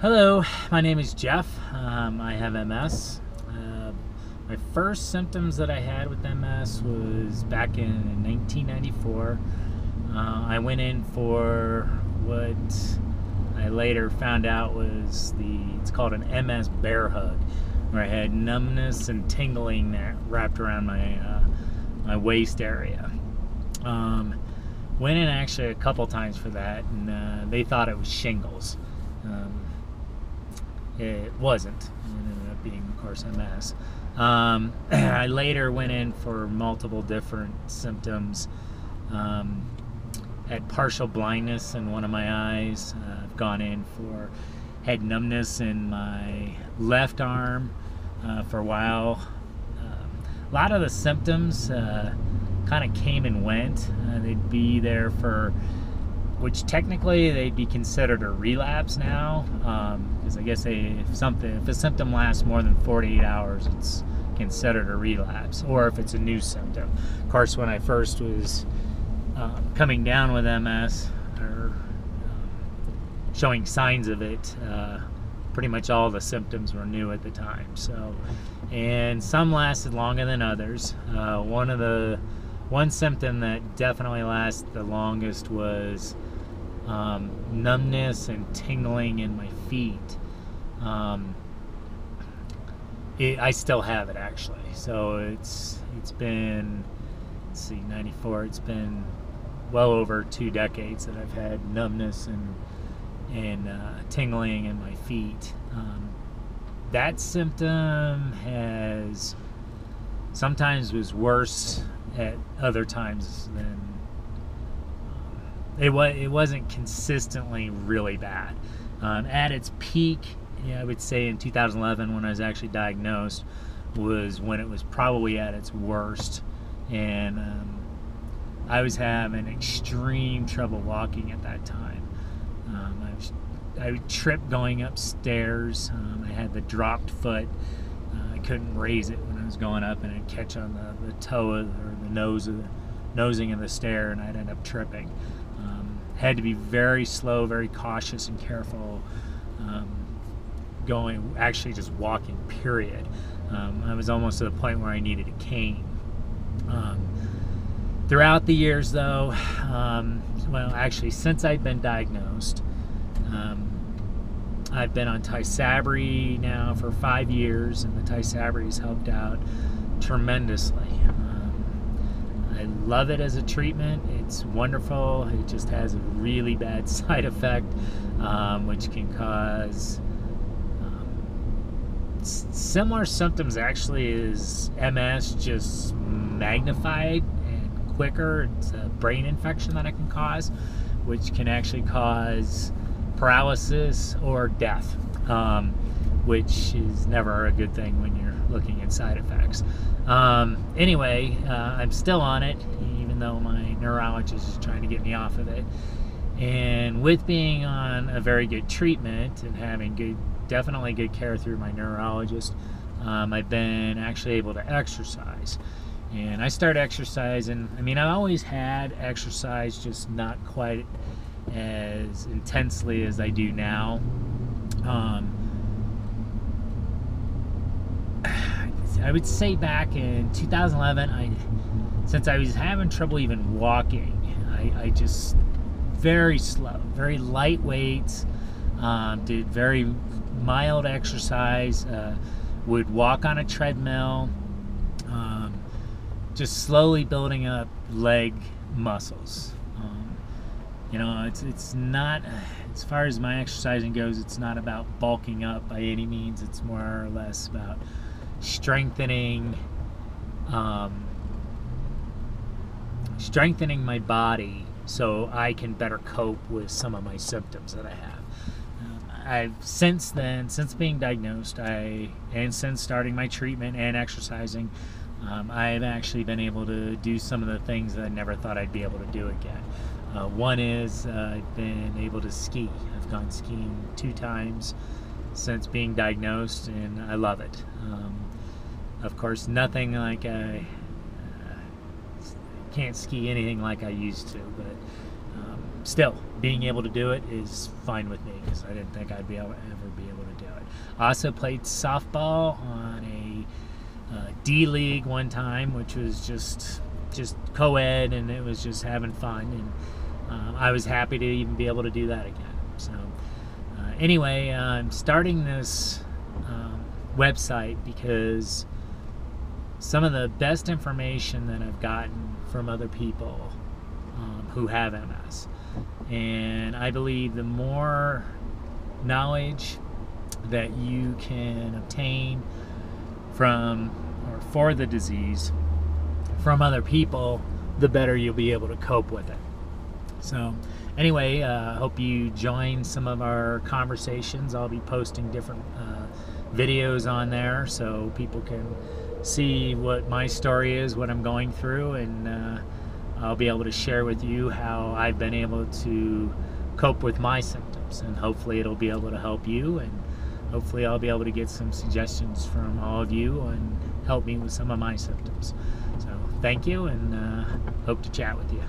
Hello, my name is Jeff. I have MS. My first symptoms that I had with MS was back in 1994. I went in for what I later found out was it's called an MS bear hug, where I had numbness and tingling that wrapped around my waist area. Went in actually a couple times for that, and they thought it was shingles. It wasn't. It ended up being, of course, MS. I later went in for multiple different symptoms. Had partial blindness in one of my eyes. I've gone in for head numbness in my left arm for a while. A lot of the symptoms kind of came and went. They'd be there for, which technically they'd be considered a relapse now, because I guess if a symptom lasts more than 48 hours, it's considered a relapse, or if it's a new symptom. Of course, when I first was coming down with MS, or showing signs of it, pretty much all the symptoms were new at the time. So, and some lasted longer than others. One symptom that definitely lasted the longest was numbness and tingling in my feet. I still have it, actually. So it's been, let's see, 94. It's been well over 2 decades that I've had numbness and tingling in my feet. That symptom sometimes was worse at other times than it wasn't consistently really bad. At its peak, I would say in 2011, when I was actually diagnosed, was when it was probably at its worst, and I was having extreme trouble walking at that time. I would trip going upstairs. I had the dropped foot. I couldn't raise it when I was going up, and it'd catch on the toe or the nosing of the stair, and I'd end up tripping. Had to be very slow, very cautious and careful actually just walking, period. I was almost to the point where I needed a cane. Throughout the years, though, well, actually, since I've been diagnosed, I've been on Tysabri now for 5 years, and the Tysabri has helped out tremendously. I love it as a treatment. It's wonderful. It just has a really bad side effect, which can cause similar symptoms actually as MS, just magnified and quicker. It's a brain infection that it can cause, which can actually cause paralysis or death, which is never a good thing when you're looking at side effects. Anyway, I'm still on it, even though my neurologist is trying to get me off of it. And with being on a very good treatment and having definitely good care through my neurologist, I've been actually able to exercise. And I started exercising. I mean, I always had exercise, just not quite as intensely as I do now. I would say back in 2011, since I was having trouble even walking, I just very slow, very lightweight, did very mild exercise, would walk on a treadmill, just slowly building up leg muscles. It's not, as far as my exercising goes, it's not about bulking up by any means. It's more or less about strengthening my body so I can better cope with some of my symptoms that I have. Since being diagnosed, and since starting my treatment and exercising, I've actually been able to do some of the things that I never thought I'd be able to do again. One is I've been able to ski. I've gone skiing 2 times since being diagnosed, and I love it. Of course, nothing like I can't ski anything like I used to, but still being able to do it is fine with me, because I didn't think I'd ever be able to do it. I also played softball on a D League one time, which was just co-ed, and it was just having fun, and I was happy to even be able to do that again. So anyway, I'm starting this website because some of the best information that I've gotten from other people who have MS, and I believe the more knowledge that you can obtain from or for the disease from other people, the better you'll be able to cope with it. So anyway, hope you join some of our conversations. I'll be posting different videos on there so people can see what my story is, what I'm going through, and I'll be able to share with you how I've been able to cope with my symptoms, and hopefully it'll be able to help you, and hopefully I'll be able to get some suggestions from all of you and help me with some of my symptoms. So thank you, and hope to chat with you.